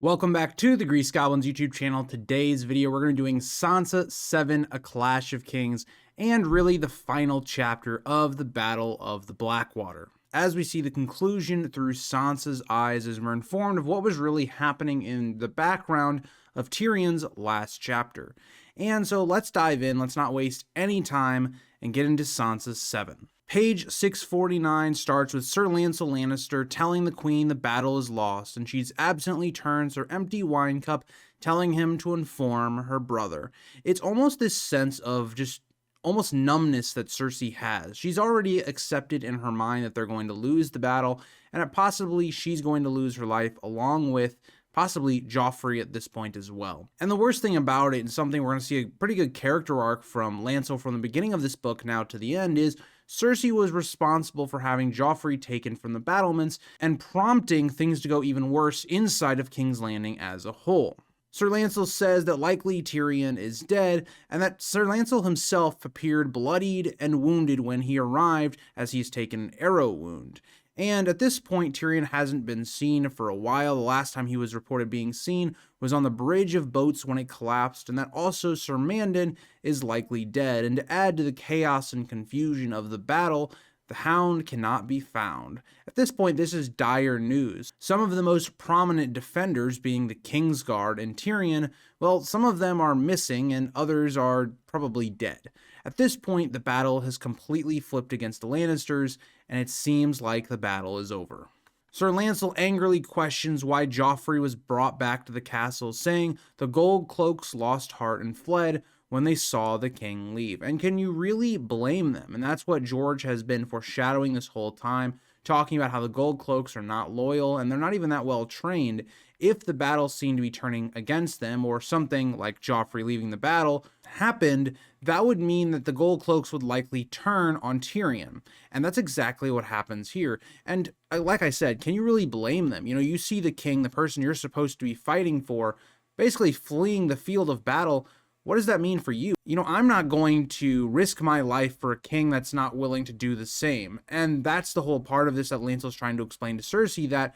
Welcome back to the Grease Goblins YouTube channel. Today's video, we're going to be doing Sansa VII, A Clash of Kings, and really the final chapter of the Battle of the Blackwater. As we see the conclusion through Sansa's eyes as we're informed of what was really happening in the background of Tyrion's last chapter. And so let's dive in, let's not waste any time, and get into Sansa VII. Page 649 starts with Sir Lancel Lannister telling the Queen the battle is lost, and she absently turns her empty wine cup, telling him to inform her brother. It's almost this sense of just almost numbness that Cersei has. She's already accepted in her mind that they're going to lose the battle, and that possibly she's going to lose her life along with possibly Joffrey at this point as well. And the worst thing about it, and something we're going to see a pretty good character arc from Lancel from the beginning of this book now to the end, is Cersei was responsible for having Joffrey taken from the battlements and prompting things to go even worse inside of King's Landing as a whole. Sir Lancel says that likely Tyrion is dead, and that Sir Lancel himself appeared bloodied and wounded when he arrived, as he's taken an arrow wound. And at this point, Tyrion hasn't been seen for a while. The last time he was reported being seen was on the bridge of boats when it collapsed, and that also Sir Mandon is likely dead. And to add to the chaos and confusion of the battle, the Hound cannot be found. At this point, this is dire news. Some of the most prominent defenders, being the Kingsguard and Tyrion, well, some of them are missing and others are probably dead. At this point, the battle has completely flipped against the Lannisters, and it seems like the battle is over. Sir Lancel angrily questions why Joffrey was brought back to the castle, saying the gold cloaks lost heart and fled when they saw the king leave. And can you really blame them? And that's what George has been foreshadowing this whole time, talking about how the gold cloaks are not loyal and they're not even that well trained. If the battle seemed to be turning against them, or something like Joffrey leaving the battle happened, that would mean that the gold cloaks would likely turn on Tyrion. And that's exactly what happens here. And like I said, can you really blame them? You know, you see the king, the person you're supposed to be fighting for, basically fleeing the field of battle. What does that mean for you? You know, I'm not going to risk my life for a king that's not willing to do the same. And that's the whole part of this that Lancel's trying to explain to Cersei, that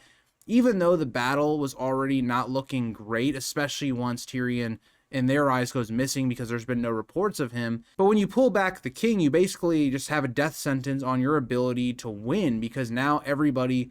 even though the battle was already not looking great, especially once Tyrion, in their eyes, goes missing because there's been no reports of him, but when you pull back the king, you basically just have a death sentence on your ability to win, because now everybody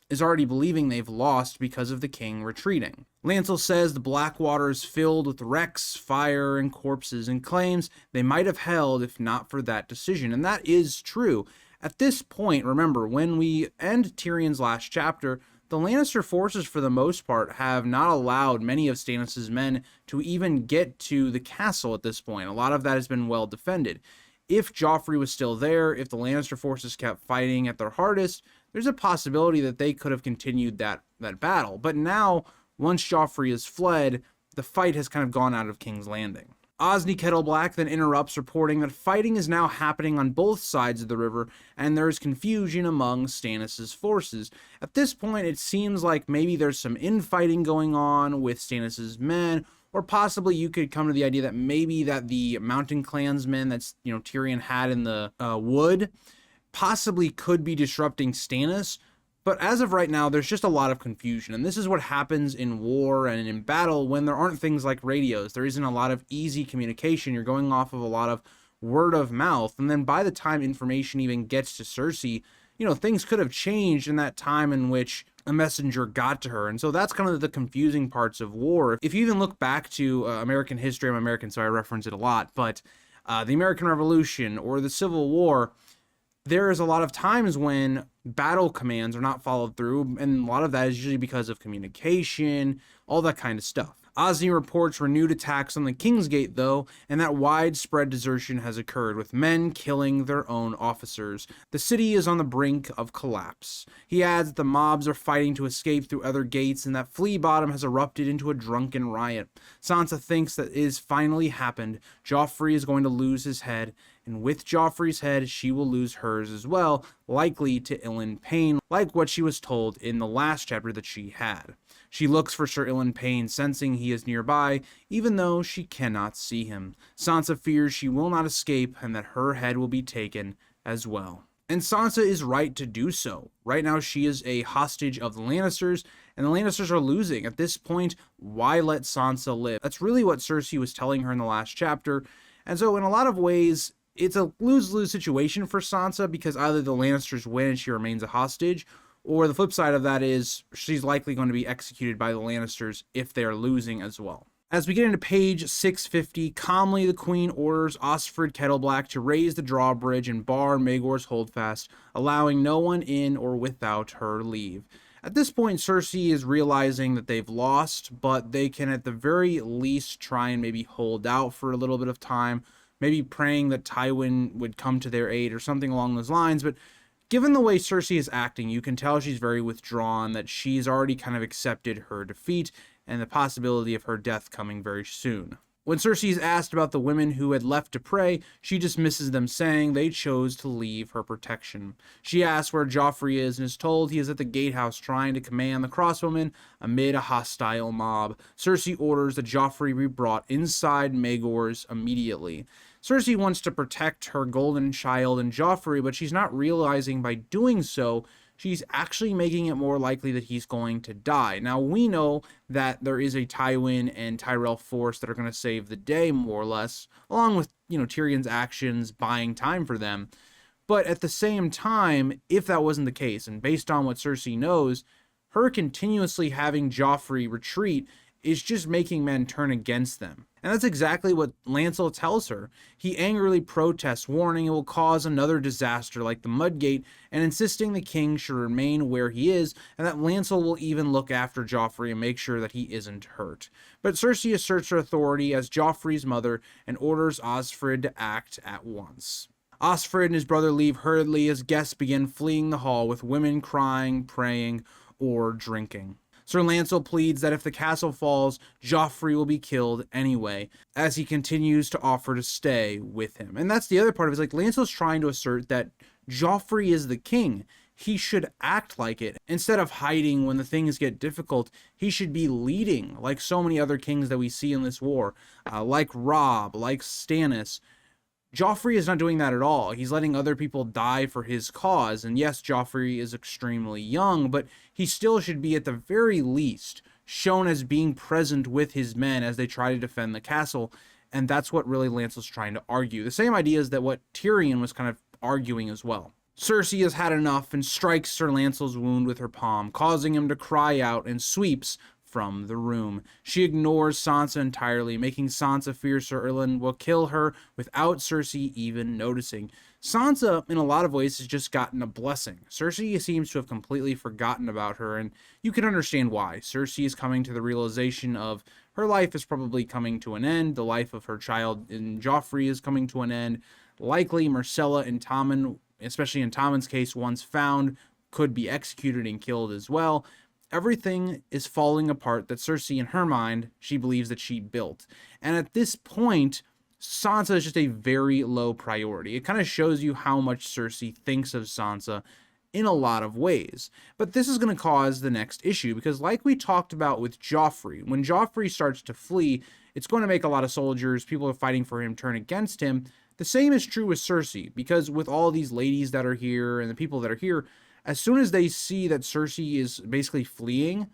is already believing they've lost because of the king retreating. Lancel says the Blackwater is filled with wrecks, fire, and corpses, and claims they might have held if not for that decision. And that is true. At this point, remember, when we end Tyrion's last chapter, the Lannister forces, for the most part, have not allowed many of Stannis' men to even get to the castle at this point. A lot of that has been well defended. If Joffrey was still there, if the Lannister forces kept fighting at their hardest, there's a possibility that they could have continued that battle. But now, once Joffrey has fled, the fight has kind of gone out of King's Landing. Osney Kettleblack then interrupts, reporting that fighting is now happening on both sides of the river, and there is confusion among Stannis' forces. At this point, it seems like maybe there's some infighting going on with Stannis' men, or possibly you could come to the idea that maybe that the mountain clansmen that's, you know, Tyrion had in the wood possibly could be disrupting Stannis. But as of right now, there's just a lot of confusion, and this is what happens in war and in battle when there aren't things like radios. There isn't a lot of easy communication. You're going off of a lot of word of mouth, and then by the time information even gets to Cersei, you know, things could have changed in that time in which a messenger got to her. And so that's kind of the confusing parts of war. If you even look back to American history, I'm American, so I reference it a lot, but the American Revolution or the Civil War, there is a lot of times when battle commands are not followed through, and a lot of that is usually because of communication, all that kind of stuff. Osney reports renewed attacks on the Kingsgate, though, and that widespread desertion has occurred, with men killing their own officers. The city is on the brink of collapse. He adds that the mobs are fighting to escape through other gates, and that Flea Bottom has erupted into a drunken riot. Sansa thinks that it has finally happened. Joffrey is going to lose his head, and with Joffrey's head, she will lose hers as well, likely to Ilyn Payne, like what she was told in the last chapter that she had. She looks for Sir Ilyn Payne, sensing he is nearby, even though she cannot see him. Sansa fears she will not escape, and that her head will be taken as well. And Sansa is right to do so. Right now she is a hostage of the Lannisters, and the Lannisters are losing. At this point, why let Sansa live? That's really what Cersei was telling her in the last chapter. And so in a lot of ways, it's a lose-lose situation for Sansa, because either the Lannisters win and she remains a hostage, or the flip side of that is she's likely going to be executed by the Lannisters if they're losing as well. As we get into page 650, calmly the Queen orders Osfryd Kettleblack to raise the drawbridge and bar Maegor's holdfast, allowing no one in or without her leave. At this point, Cersei is realizing that they've lost, but they can at the very least try and maybe hold out for a little bit of time, maybe praying that Tywin would come to their aid or something along those lines. But given the way Cersei is acting, you can tell she's very withdrawn, that she's already kind of accepted her defeat and the possibility of her death coming very soon. When Cersei is asked about the women who had left to pray, she dismisses them, saying they chose to leave her protection. She asks where Joffrey is and is told he is at the gatehouse trying to command the crossbowmen amid a hostile mob. Cersei orders that Joffrey be brought inside Maegor's immediately. Cersei wants to protect her golden child and Joffrey, but she's not realizing by doing so she's actually making it more likely that he's going to die. Now, we know that there is a Tywin and Tyrell force that are going to save the day, more or less, along with, Tyrion's actions buying time for them. But at the same time, if that wasn't the case, and based on what Cersei knows, her continuously having Joffrey retreat is just making men turn against them. And that's exactly what Lancel tells her. He angrily protests, warning it will cause another disaster like the Mudgate, and insisting the king should remain where he is, and that Lancel will even look after Joffrey and make sure that he isn't hurt. But Cersei asserts her authority as Joffrey's mother and orders Osfryd to act at once. Osfryd and his brother leave hurriedly as guests begin fleeing the hall, with women crying, praying, or drinking. Sir Lancel pleads that if the castle falls, Joffrey will be killed anyway, as he continues to offer to stay with him. And that's the other part of it, is Lancel's trying to assert that Joffrey is the king. He should act like it. Instead of hiding when the things get difficult, he should be leading, like so many other kings that we see in this war, like Robb, like Stannis. Joffrey is not doing that at all. He's letting other people die for his cause. And yes, Joffrey is extremely young, but he still should be at the very least shown as being present with his men as they try to defend the castle. And that's what really Lancel's trying to argue. The same ideas that what Tyrion was kind of arguing as well. Cersei has had enough and strikes Sir Lancel's wound with her palm, causing him to cry out, and sweeps from the room. She ignores Sansa entirely, making Sansa fear Sir Erlen will kill her without Cersei even noticing. Sansa, in a lot of ways, has just gotten a blessing. Cersei seems to have completely forgotten about her, and you can understand why. Cersei is coming to the realization of her life is probably coming to an end. The life of her child in Joffrey is coming to an end. Likely, Myrcella and Tommen, especially in Tommen's case, once found, could be executed and killed as well. Everything is falling apart that Cersei, in her mind, she believes that she built. And at this point, Sansa is just a very low priority. It kind of shows you how much Cersei thinks of Sansa in a lot of ways. But this is going to cause the next issue, because like we talked about with Joffrey, when Joffrey starts to flee, it's going to make a lot of soldiers, people who are fighting for him, turn against him. The same is true with Cersei, because with all these ladies that are here and the people that are here, as soon as they see that Cersei is basically fleeing,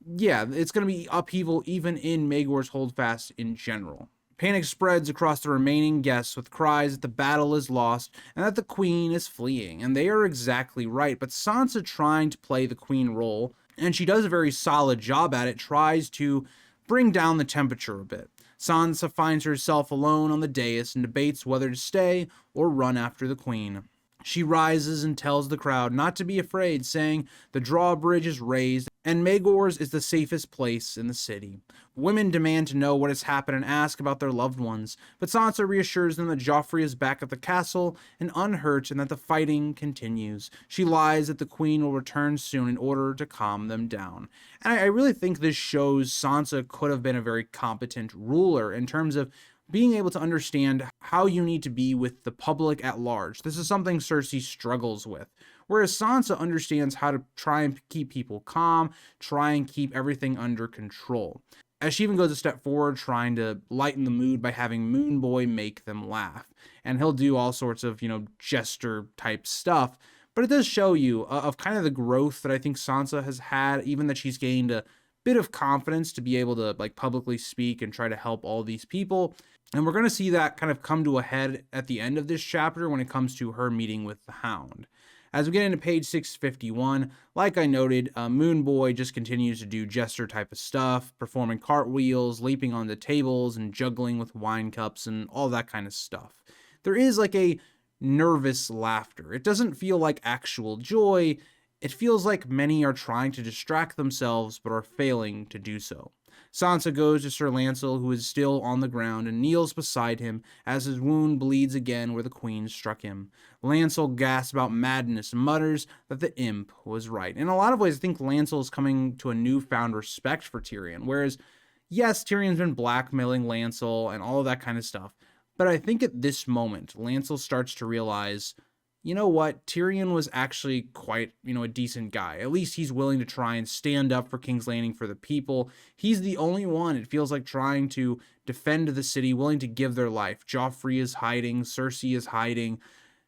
yeah, it's going to be upheaval even in Maegor's holdfast in general. Panic spreads across the remaining guests with cries that the battle is lost and that the queen is fleeing, and they are exactly right. But Sansa, trying to play the queen role, and she does a very solid job at it, tries to bring down the temperature a bit. Sansa finds herself alone on the dais and debates whether to stay or run after the queen. She rises and tells the crowd not to be afraid, saying the drawbridge is raised and Maegor's is the safest place in the city. Women demand to know what has happened and ask about their loved ones, but Sansa reassures them that Joffrey is back at the castle and unhurt and that the fighting continues. She lies that the queen will return soon in order to calm them down. And I really think this shows Sansa could have been a very competent ruler in terms of being able to understand how you need to be with the public at large. This is something Cersei struggles with. Whereas Sansa understands how to try and keep people calm, try and keep everything under control. As she even goes a step forward, trying to lighten the mood by having Moon Boy make them laugh. And he'll do all sorts of, jester type stuff. But it does show you of kind of the growth that I think Sansa has had, even that she's gained a bit of confidence to be able to like publicly speak and try to help all these people. And we're going to see that kind of come to a head at the end of this chapter when it comes to her meeting with the Hound. As we get into page 651, like I noted, Moon Boy just continues to do jester type of stuff, performing cartwheels, leaping on the tables, and juggling with wine cups and all that kind of stuff. There is like a nervous laughter. It doesn't feel like actual joy. It feels like many are trying to distract themselves but are failing to do so. Sansa goes to Sir Lancel, who is still on the ground, and kneels beside him as his wound bleeds again where the queen struck him. Lancel gasps about madness and mutters that the imp was right. In a lot of ways, I think Lancel is coming to a newfound respect for Tyrion, whereas, yes, Tyrion's been blackmailing Lancel and all of that kind of stuff, but I think at this moment, Lancel starts to realize, you know what, Tyrion was actually quite, a decent guy. At least he's willing to try and stand up for King's Landing for the people. He's the only one, it feels like, trying to defend the city, willing to give their life. Joffrey is hiding, Cersei is hiding,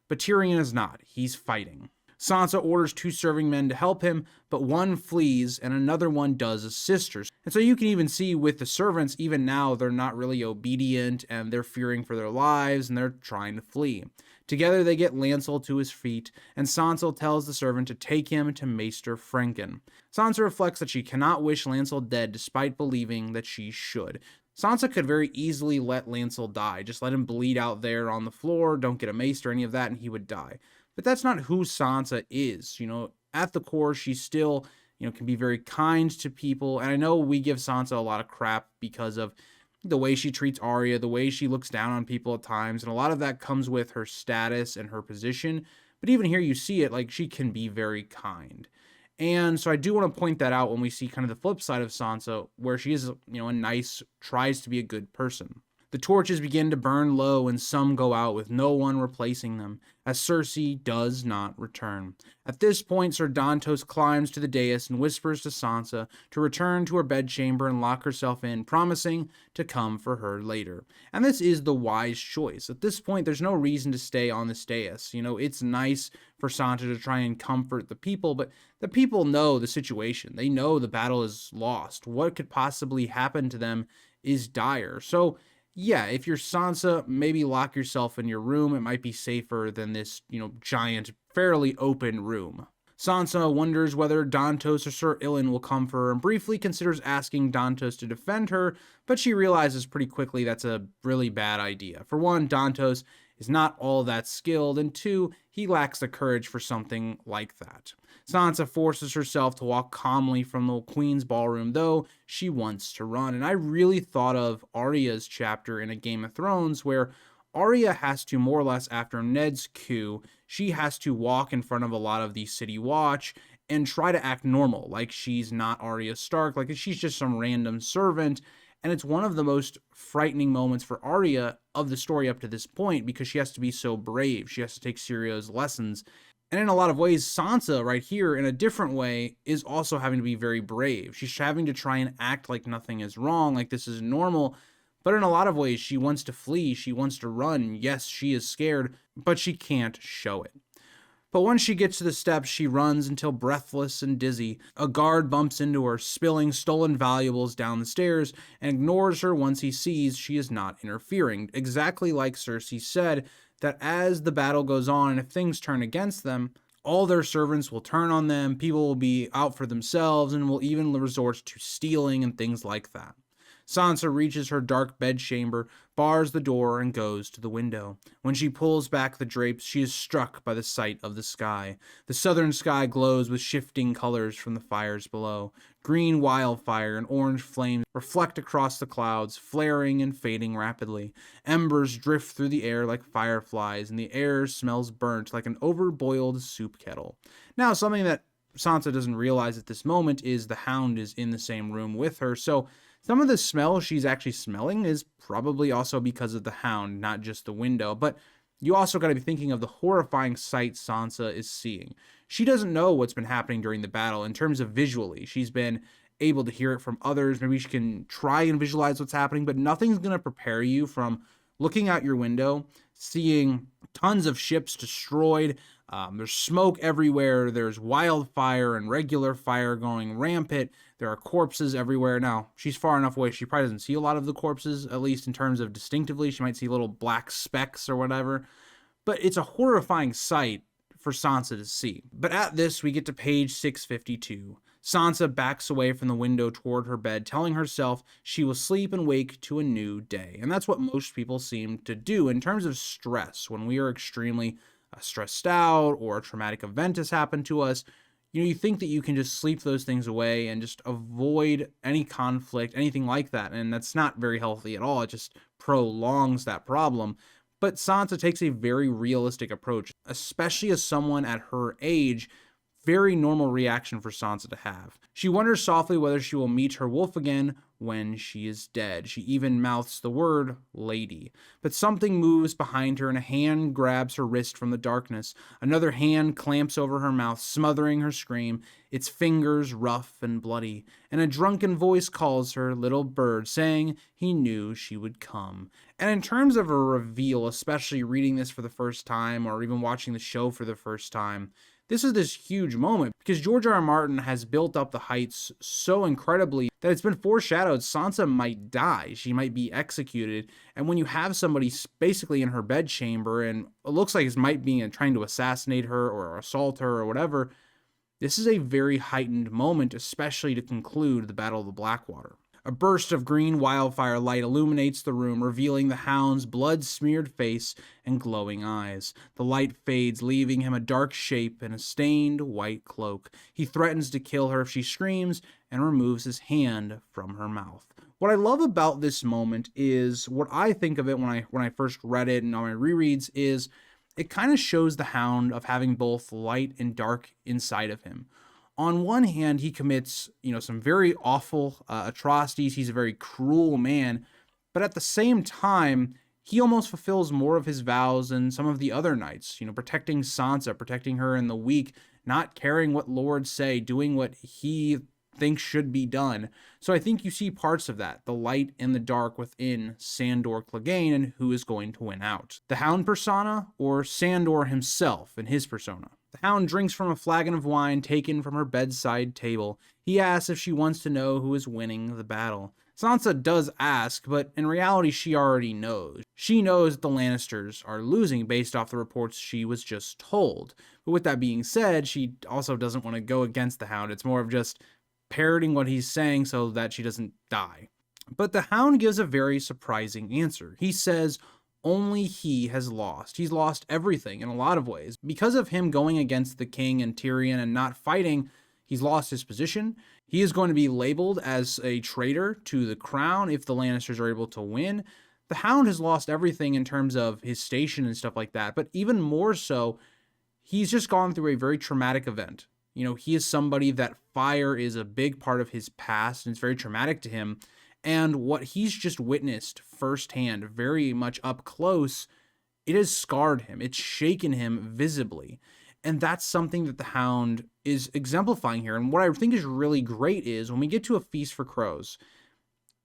but Tyrion is not. He's fighting. Sansa orders 2 serving men to help him, but one flees and another one does assist her. And so you can even see with the servants, even now, they're not really obedient and they're fearing for their lives and they're trying to flee. Together they get Lancel to his feet, and Sansa tells the servant to take him to Maester Franken. Sansa reflects that she cannot wish Lancel dead despite believing that she should. Sansa could very easily let Lancel die, just let him bleed out there on the floor, don't get a mace or any of that, and he would die. But that's not who Sansa is. At the core, she still, can be very kind to people, and I know we give Sansa a lot of crap because of the way she treats Arya, the way she looks down on people at times, and a lot of that comes with her status and her position. But even here you see it, like, she can be very kind. And so I do want to point that out when we see kind of the flip side of Sansa, where she is, a nice, tries to be a good person. The torches begin to burn low and some go out with no one replacing them, as Cersei does not return. At this point, Sir Dontos climbs to the dais and whispers to Sansa to return to her bedchamber and lock herself in, promising to come for her later. And this is the wise choice. At this point, there's no reason to stay on this dais. It's nice for Sansa to try and comfort the people, but the people know the situation. They know the battle is lost. What could possibly happen to them is dire. So, yeah, if you're Sansa, maybe lock yourself in your room. It might be safer than this, giant, fairly open room. Sansa wonders whether Dontos or Sir Ilyn will come for her and briefly considers asking Dontos to defend her, but she realizes pretty quickly that's a really bad idea. For one, Dontos is not all that skilled, and 2, he lacks the courage for something like that. Sansa forces herself to walk calmly from the Queen's ballroom, though she wants to run. And I really thought of Arya's chapter in A Game of Thrones, where Arya has to, more or less after Ned's coup, she has to walk in front of a lot of the City Watch and try to act normal, like she's not Arya Stark, like she's just some random servant. And it's one of the most frightening moments for Arya of the story up to this point, because she has to be so brave. She has to take Syrio's lessons. And in a lot of ways, Sansa right here, in a different way, is also having to be very brave. She's having to try and act like nothing is wrong, like this is normal. But in a lot of ways, she wants to flee, she wants to run. Yes, she is scared, but she can't show it. But once she gets to the steps, she runs until breathless and dizzy. A guard bumps into her, spilling stolen valuables down the stairs, and ignores her once he sees she is not interfering. Exactly like Cersei said, that as the battle goes on, and if things turn against them, all their servants will turn on them, people will be out for themselves, and will even resort to stealing and things like that. Sansa reaches her dark bedchamber, bars the door, and goes to the window. When she pulls back the drapes, she is struck by the sight of the sky. The southern sky glows with shifting colors from the fires below. Green wildfire and orange flames reflect across the clouds, flaring and fading rapidly. Embers drift through the air like fireflies, and the air smells burnt like an overboiled soup kettle. Now, something that Sansa doesn't realize at this moment is the Hound is in the same room with her, so some of the smell she's actually smelling is probably also because of the Hound, not just the window. But you also got to be thinking of the horrifying sight Sansa is seeing. She doesn't know what's been happening during the battle in terms of visually. She's been able to hear it from others. Maybe she can try and visualize what's happening, but nothing's going to prepare you from looking out your window, seeing tons of ships destroyed, There's smoke everywhere. There's wildfire and regular fire going rampant. There are corpses everywhere. Now, she's far enough away. She probably doesn't see a lot of the corpses, at least in terms of distinctively. She might see little black specks or whatever. But it's a horrifying sight for Sansa to see. But at this, we get to page 652. Sansa backs away from the window toward her bed, telling herself she will sleep and wake to a new day. And that's what most people seem to do in terms of stress. When we are extremely stressed out or a traumatic event has happened to us, you think that you can just sleep those things away and just avoid any conflict, anything like that. And that's not very healthy at all. It just prolongs that problem. But Sansa takes a very realistic approach, especially as someone at her age. Very normal reaction for Sansa to have. She wonders softly whether she will meet her wolf again when she is dead. She even mouths the word lady. But something moves behind her and a hand grabs her wrist from the darkness. Another hand clamps over her mouth, smothering her scream, its fingers rough and bloody. And a drunken voice calls her little bird, saying he knew she would come. And in terms of a reveal, especially reading this for the first time or even watching the show for the first time, this is this huge moment because George R. R. Martin has built up the heights so incredibly that it's been foreshadowed Sansa might die. She might be executed. And when you have somebody basically in her bedchamber and it looks like it might be trying to assassinate her or assault her or whatever, this is a very heightened moment, especially to conclude the Battle of the Blackwater. A burst of green wildfire light illuminates the room, revealing the Hound's blood-smeared face and glowing eyes. The light fades, leaving him a dark shape in a stained white cloak. He threatens to kill her if she screams and removes his hand from her mouth. What I love about this moment is what I think of it when I first read it and on my rereads is it kind of shows the Hound of having both light and dark inside of him. On one hand, he commits, some very awful atrocities. He's a very cruel man. But at the same time, he almost fulfills more of his vows than some of the other knights, protecting Sansa, protecting her in the weak, not caring what lords say, doing what he thinks should be done. So I think you see parts of that, the light and the dark within Sandor Clegane and who is going to win out. The Hound persona or Sandor himself and his persona? The Hound drinks from a flagon of wine taken from her bedside table. He asks if she wants to know who is winning the battle. Sansa does ask, but in reality she already knows. She knows that the Lannisters are losing based off the reports she was just told. But with that being said, she also doesn't want to go against the Hound. It's more of just parroting what he's saying so that she doesn't die. But the Hound gives a very surprising answer. He says only he has lost. He's lost everything in a lot of ways. Because of him going against the king and Tyrion and not fighting, he's lost his position. He is going to be labeled as a traitor to the crown if the Lannisters are able to win. The Hound has lost everything in terms of his station and stuff like that. But even more so, he's just gone through a very traumatic event. He is somebody that fire is a big part of his past and it's very traumatic to him. And what he's just witnessed firsthand, very much up close, it has scarred him. It's shaken him visibly. And that's something that the Hound is exemplifying here. And what I think is really great is when we get to A Feast for Crows,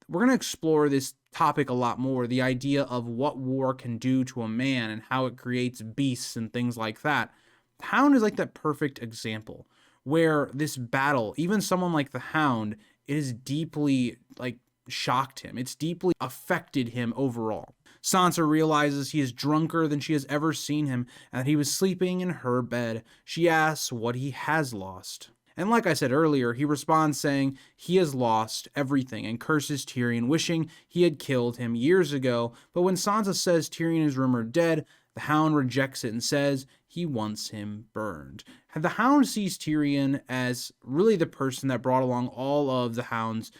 we're going to explore this topic a lot more, the idea of what war can do to a man and how it creates beasts and things like that. The Hound is like that perfect example where this battle, even someone like the Hound, it is deeply shocked him. It's deeply affected him overall. Sansa realizes he is drunker than she has ever seen him and that he was sleeping in her bed. She asks what he has lost. And like I said earlier, he responds saying he has lost everything and curses Tyrion, wishing he had killed him years ago. But when Sansa says Tyrion is rumored dead, the Hound rejects it and says he wants him burned. The Hound sees Tyrion as really the person that brought along all of the Hound's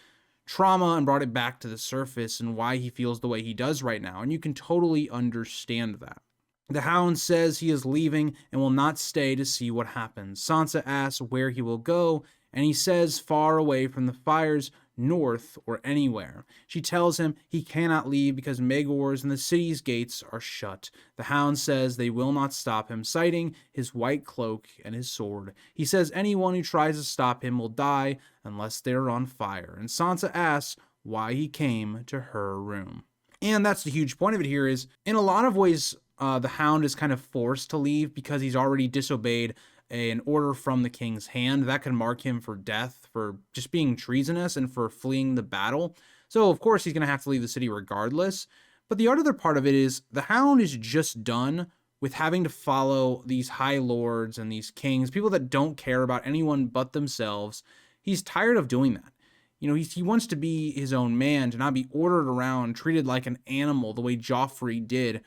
trauma and brought it back to the surface and why he feels the way he does right now. And you can totally understand that. The Hound says he is leaving and will not stay to see what happens. Sansa asks where he will go, and he says far away from the fires, north or anywhere. She tells him he cannot leave because Maegor's and the city's gates are shut. The Hound says they will not stop him, citing his white cloak and his sword. He says anyone who tries to stop him will die unless they're on fire. And Sansa asks why he came to her room. And that's the huge point of it here is, in a lot of ways, the Hound is kind of forced to leave because he's already disobeyed an order from the king's hand. That could mark him for death, for just being treasonous and for fleeing the battle. So, of course, he's going to have to leave the city regardless. But the other part of it is the Hound is just done with having to follow these high lords and these kings, people that don't care about anyone but themselves. He's tired of doing that. You know, he wants to be his own man, to not be ordered around, treated like an animal the way Joffrey did.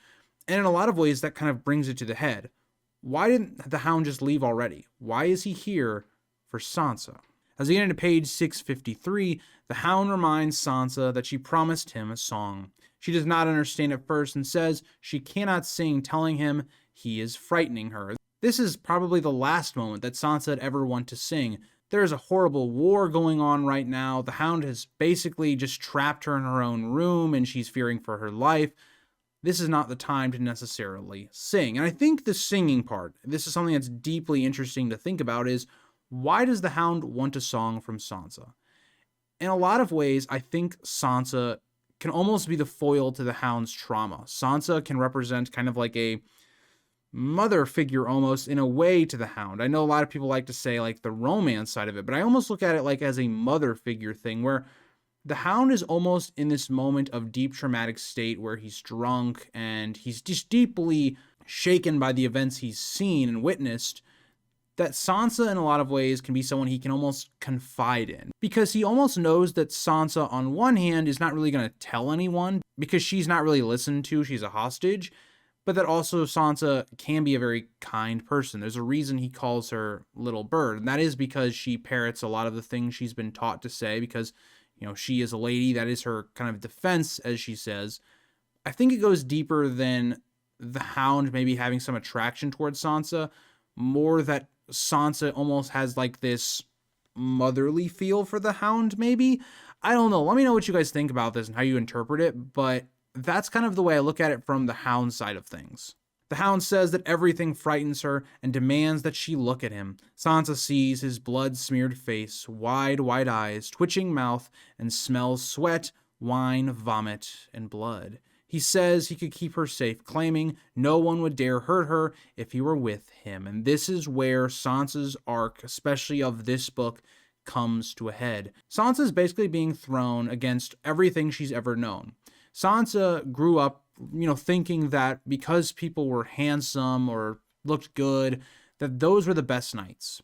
And in a lot of ways, that kind of brings it to the head. Why didn't the Hound just leave already? Why is he here for Sansa? As we get into page 653, the Hound reminds Sansa that she promised him a song. She does not understand at first and says she cannot sing, telling him he is frightening her. This is probably the last moment that Sansa had ever want to sing. There is a horrible war going on right now. The Hound has basically just trapped her in her own room and she's fearing for her life. This is not the time to necessarily sing. And I think the singing part, this is something that's deeply interesting to think about, is why does the Hound want a song from Sansa? In a lot of ways, I think Sansa can almost be the foil to the Hound's trauma. Sansa can represent kind of like a mother figure almost in a way to the Hound. I know a lot of people like to say like the romance side of it, but I almost look at it like as a mother figure thing where the Hound is almost in this moment of deep traumatic state where he's drunk and he's just deeply shaken by the events he's seen and witnessed, that Sansa in a lot of ways can be someone he can almost confide in, because he almost knows that Sansa on one hand is not really going to tell anyone because she's not really listened to, she's a hostage, but that also Sansa can be a very kind person. There's a reason he calls her Little Bird, and that is because she parrots a lot of the things she's been taught to say, because, you know, she is a lady. That is her kind of defense, as she says. I think it goes deeper than the Hound maybe having some attraction towards Sansa, more that Sansa almost has like this motherly feel for the Hound, maybe. I don't know. Let me know what you guys think about this and how you interpret it, but that's kind of the way I look at it from the Hound side of things. The Hound says that everything frightens her and demands that she look at him. Sansa sees his blood-smeared face, wide eyes, twitching mouth, and smells sweat, wine, vomit, and blood. He says he could keep her safe, claiming no one would dare hurt her if he were with him. And this is where Sansa's arc, especially of this book, comes to a head. Sansa's basically being thrown against everything she's ever known. Sansa grew up, thinking that because people were handsome or looked good, that those were the best knights.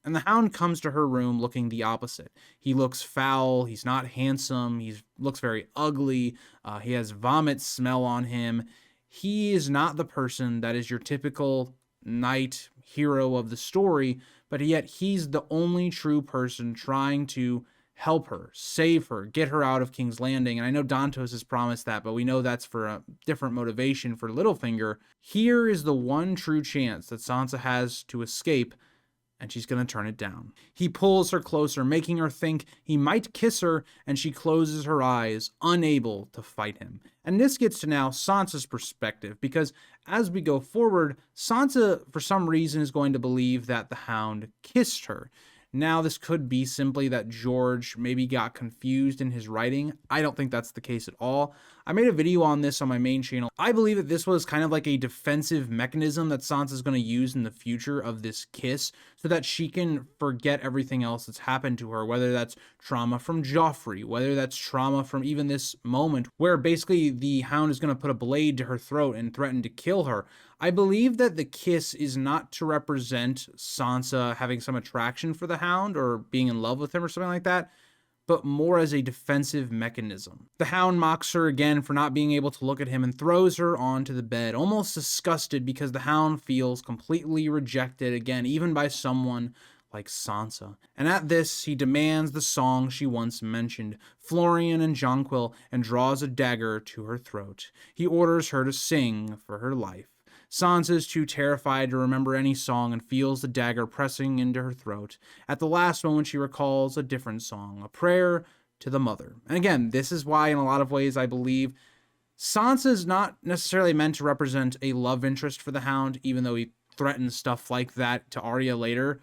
And the Hound comes to her room looking the opposite. He looks foul, he's not handsome, he looks very ugly, he has vomit smell on him. He is not the person that is your typical knight hero of the story, but yet he's the only true person trying to help her, save her, get her out of King's Landing. And I know Dontos has promised that, but we know that's for a different motivation for Littlefinger. Here is the one true chance that Sansa has to escape, and she's going to turn it down. He pulls her closer, making her think he might kiss her, and she closes her eyes, unable to fight him. And this gets to now Sansa's perspective, because as we go forward, Sansa, for some reason, is going to believe that the Hound kissed her. Now, this could be simply that George maybe got confused in his writing. I don't think that's the case at all. I made a video on this on my main channel. I believe that this was kind of like a defensive mechanism that Sansa's going to use in the future of this kiss so that she can forget everything else that's happened to her, whether that's trauma from Joffrey, whether that's trauma from even this moment where basically the Hound is going to put a blade to her throat and threaten to kill her. I believe that the kiss is not to represent Sansa having some attraction for the Hound or being in love with him or something like that, but more as a defensive mechanism. The Hound mocks her again for not being able to look at him and throws her onto the bed, almost disgusted because the Hound feels completely rejected again, even by someone like Sansa. And at this, he demands the song she once mentioned, Florian and Jonquil, and draws a dagger to her throat. He orders her to sing for her life. Sansa is too terrified to remember any song and feels the dagger pressing into her throat. At the last moment, she recalls a different song, a prayer to the mother. And again, this is why, in a lot of ways, I believe Sansa is not necessarily meant to represent a love interest for the Hound, even though he threatens stuff like that to Arya later.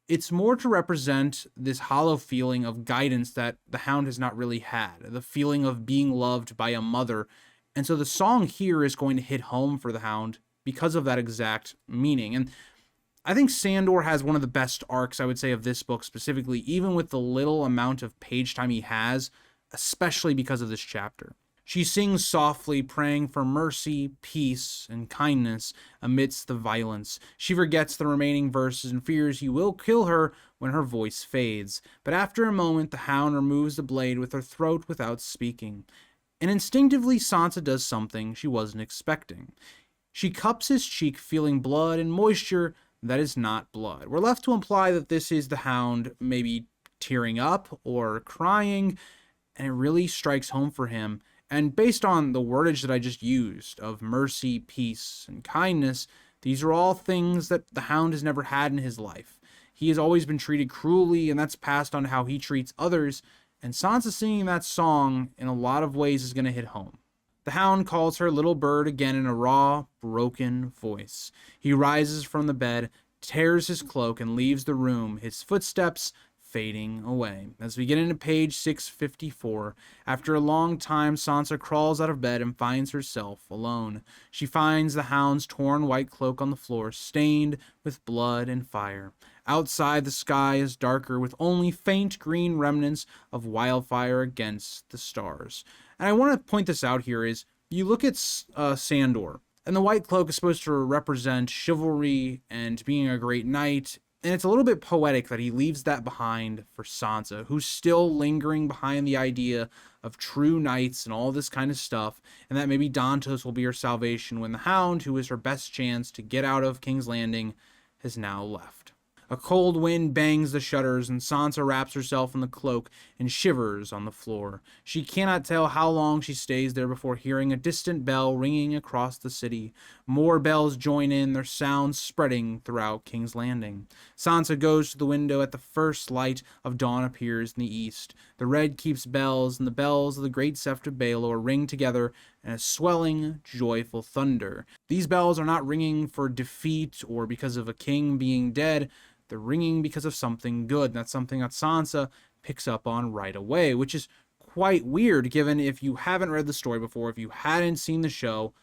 It's more to represent this hollow feeling of guidance that the Hound has not really had, the feeling of being loved by a mother And so the song here is going to hit home for the Hound because of that exact meaning. And I think Sandor has one of the best arcs, I would say, of this book specifically, even with the little amount of page time he has, especially because of this chapter. She sings softly, praying for mercy, peace, and kindness amidst the violence. She forgets the remaining verses and fears he will kill her when her voice fades. But after a moment, the Hound removes the blade with her throat without speaking. And instinctively, Sansa does something she wasn't expecting. She cups his cheek, feeling blood and moisture that is not blood. We're left to imply that this is the Hound maybe tearing up or crying, and it really strikes home for him. And based on the wordage that I just used of mercy, peace, and kindness, these are all things that the Hound has never had in his life. He has always been treated cruelly, and that's passed on to how he treats others. And Sansa singing that song in a lot of ways is going to hit home. The Hound calls her little bird again in a raw, broken voice. He rises from the bed, tears his cloak, and leaves the room, his footsteps fading away. As we get into page 654, after a long time, Sansa crawls out of bed and finds herself alone. She finds the Hound's torn white cloak on the floor, stained with blood and fire. Outside, the sky is darker, with only faint green remnants of wildfire against the stars. And I want to point this out here is, you look at Sandor, and the white cloak is supposed to represent chivalry and being a great knight. And it's a little bit poetic that he leaves that behind for Sansa, who's still lingering behind the idea of true knights and all this kind of stuff, and that maybe Dontos will be her salvation when the Hound, who is her best chance to get out of King's Landing, has now left. A cold wind bangs the shutters, and Sansa wraps herself in the cloak and shivers on the floor. She cannot tell how long she stays there before hearing a distant bell ringing across the city. More bells join in, their sounds spreading throughout King's Landing. Sansa goes to the window at the first light of dawn appears in the east. The red keeps bells, and the bells of the great sept of Baelor ring together in a swelling, joyful thunder. These bells are not ringing for defeat or because of a king being dead. They're ringing because of something good. And that's something that Sansa picks up on right away, which is quite weird given if you haven't read the story before, if you hadn't seen the show.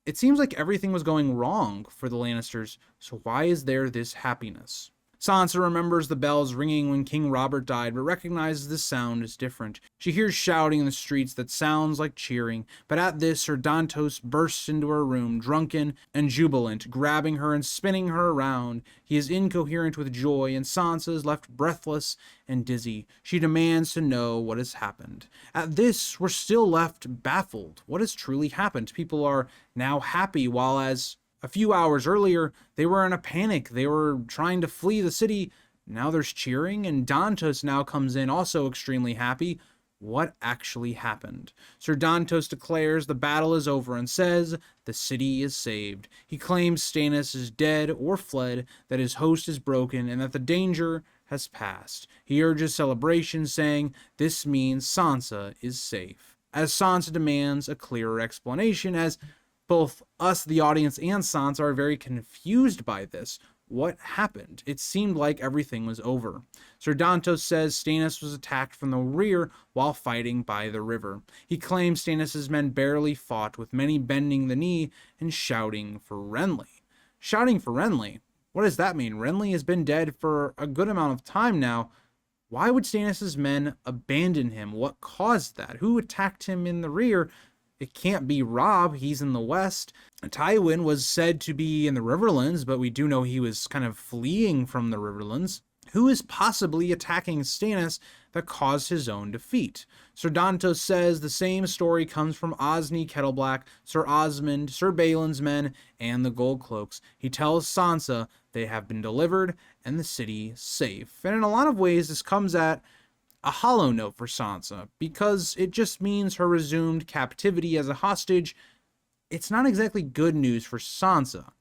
It seems like everything was going wrong for the Lannisters, so why is there this happiness? Sansa remembers the bells ringing when King Robert died, but recognizes this sound is different. She hears shouting in the streets that sounds like cheering, but at this, Sir Dontos bursts into her room, drunken and jubilant, grabbing her and spinning her around. He is incoherent with joy, and Sansa is left breathless and dizzy. She demands to know what has happened. At this, we're still left baffled. What has truly happened? People are now happy, while as a few hours earlier, they were in a panic. They were trying to flee the city. Now there's cheering, and Dontos now comes in also extremely happy. What actually happened? Sir Dontos declares the battle is over and says the city is saved. He claims Stannis is dead or fled, that his host is broken, and that the danger has passed. He urges celebration, saying this means Sansa is safe. As Sansa demands a clearer explanation, as both us, the audience, and Sansa are very confused by this. What happened? It seemed like everything was over. Sir Dontos says Stannis was attacked from the rear while fighting by the river. He claims Stannis' men barely fought, with many bending the knee and shouting for Renly. Shouting for Renly? What does that mean? Renly has been dead for a good amount of time now. Why would Stannis' men abandon him? What caused that? Who attacked him in the rear? It can't be Robb, he's in the west. Tywin was said to be in the Riverlands, but we do know he was kind of fleeing from the Riverlands. Who is possibly attacking Stannis that caused his own defeat? Sir Dontos says the same story comes from Osney Kettleblack, Sir Osmond, Sir Balin's men, and the Goldcloaks. He tells Sansa they have been delivered and the city safe. And in a lot of ways, this comes at a hollow note for Sansa, because it just means her resumed captivity as a hostage. It's not exactly good news for Sansa.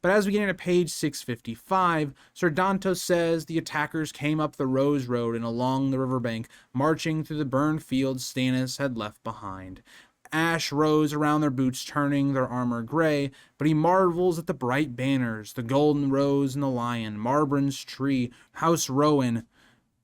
But as we get into page 655, Sir Dontos says the attackers came up the Rose Road and along the riverbank, marching through the burned fields Stannis had left behind. Ash rose around their boots, turning their armor gray, but he marvels at the bright banners, the golden rose and the lion, Marbran's tree, House Rowan.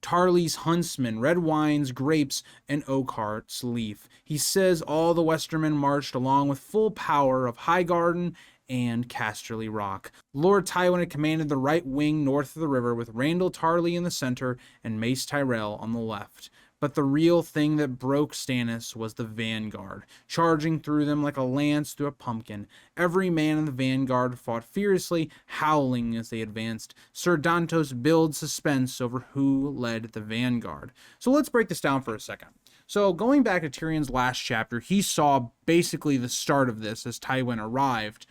Tarly's huntsmen, red wines, grapes, and Oakhart's leaf. He says all the Westermen marched along with full power of Highgarden and Casterly Rock. Lord Tywin had commanded the right wing north of the river, with Randall Tarly in the center and Mace Tyrell on the left. But the real thing that broke Stannis was the vanguard, charging through them like a lance through a pumpkin. Every man in the vanguard fought fiercely, howling as they advanced. Sir Dontos builds suspense over who led the vanguard. So let's break this down for a second. So going back to Tyrion's last chapter, he saw basically the start of this as Tywin arrived.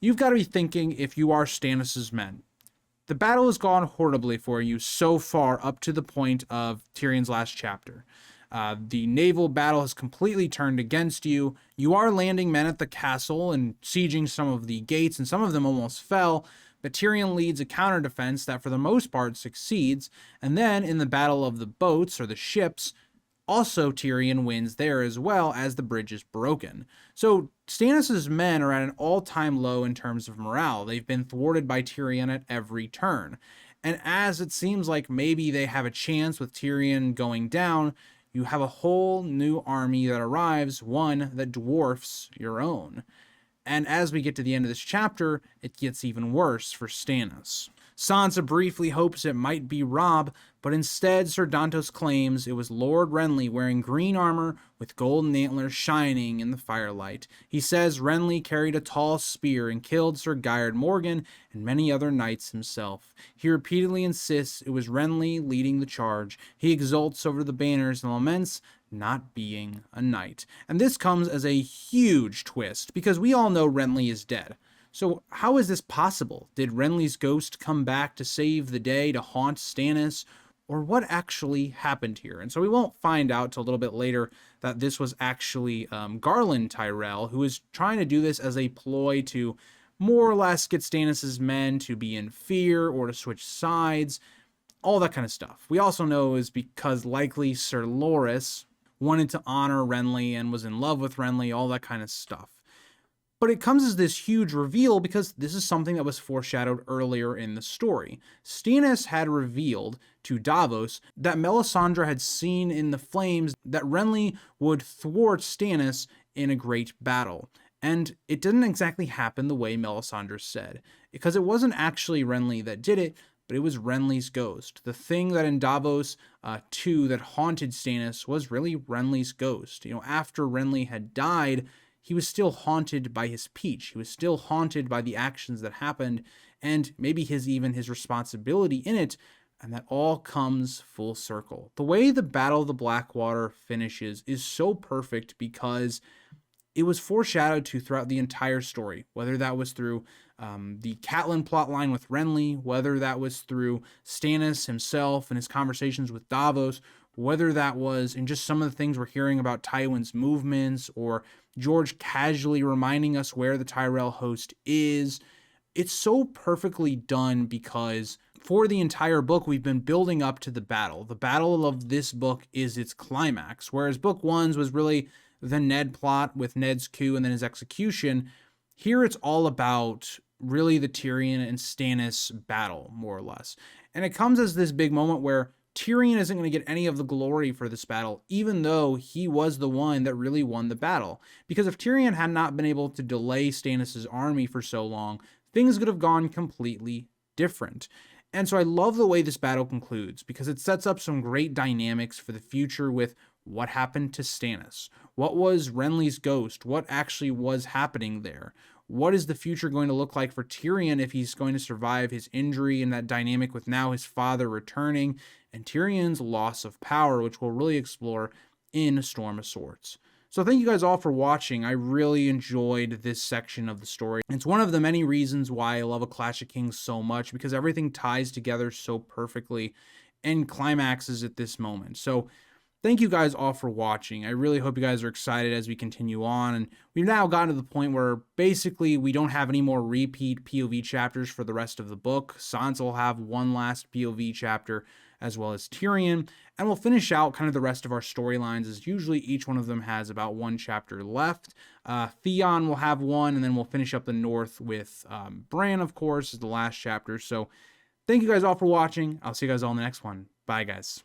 You've got to be thinking, if you are Stannis' men, the battle has gone horribly for you so far up to the point of Tyrion's last chapter. The naval battle has completely turned against you. You are landing men at the castle and sieging some of the gates, and some of them almost fell, but Tyrion leads a counter defense that for the most part succeeds. And then in the battle of the boats, or the ships, also Tyrion wins there as well, as the bridge is broken. So Stannis' men are at an all-time low in terms of morale. They've been thwarted by Tyrion at every turn. And as it seems like maybe they have a chance with Tyrion going down, you have a whole new army that arrives, one that dwarfs your own. And as we get to the end of this chapter, it gets even worse for Stannis. Sansa briefly hopes it might be Robb, but instead Sir Dontos claims it was Lord Renly wearing green armor with golden antlers shining in the firelight. He says Renly carried a tall spear and killed Sir Gyrard Morgan and many other knights himself. He repeatedly insists it was Renly leading the charge. He exults over the banners and laments not being a knight. And this comes as a huge twist, because we all know Renly is dead. So how is this possible? Did Renly's ghost come back to save the day, to haunt Stannis? Or what actually happened here? And so we won't find out till a little bit later that this was actually Garland Tyrell, who is trying to do this as a ploy to more or less get Stannis' men to be in fear or to switch sides, all that kind of stuff. We also know is because likely Sir Loras wanted to honor Renly and was in love with Renly, all that kind of stuff. But it comes as this huge reveal because this is something that was foreshadowed earlier in the story. Stannis had revealed to Davos that Melisandre had seen in the flames that Renly would thwart Stannis in a great battle. And it didn't exactly happen the way Melisandre said, because it wasn't actually Renly that did it, but it was Renly's ghost. The thing that in Davos 2 that haunted Stannis was really Renly's ghost. You know, after Renly had died, he was still haunted by his peach. He was still haunted by the actions that happened, and maybe even his responsibility in it, and that all comes full circle. The way the Battle of the Blackwater finishes is so perfect because it was foreshadowed to throughout the entire story, whether that was through the Catelyn plotline with Renly, whether that was through Stannis himself and his conversations with Davos, whether that was in just some of the things we're hearing about Tywin's movements, or George casually reminding us where the Tyrell host is. It's so perfectly done because for the entire book, we've been building up to the battle. The battle of this book is its climax, whereas book 1's was really the Ned plot with Ned's coup and then his execution. Here it's all about really the Tyrion and Stannis battle, more or less. And it comes as this big moment where Tyrion isn't going to get any of the glory for this battle, even though he was the one that really won the battle. Because if Tyrion had not been able to delay Stannis' army for so long, things could have gone completely different. And so I love the way this battle concludes, because it sets up some great dynamics for the future with what happened to Stannis. What was Renly's ghost? What actually was happening there? What is the future going to look like for Tyrion if he's going to survive his injury and that dynamic with now his father returning, and Tyrion's loss of power, which we'll really explore in Storm of Swords. So thank you guys all for watching. I really enjoyed this section of the story. It's one of the many reasons why I love A Clash of Kings so much, because everything ties together so perfectly and climaxes at this moment. So thank you guys all for watching. I really hope you guys are excited as we continue on. And we've now gotten to the point where basically we don't have any more repeat POV chapters for the rest of the book. Sansa will have one last POV chapter, as well as Tyrion. And we'll finish out kind of the rest of our storylines, as usually each one of them has about one chapter left. Theon will have one, and then we'll finish up the North with Bran, of course, is the last chapter. So thank you guys all for watching. I'll see you guys all in the next one. Bye, guys.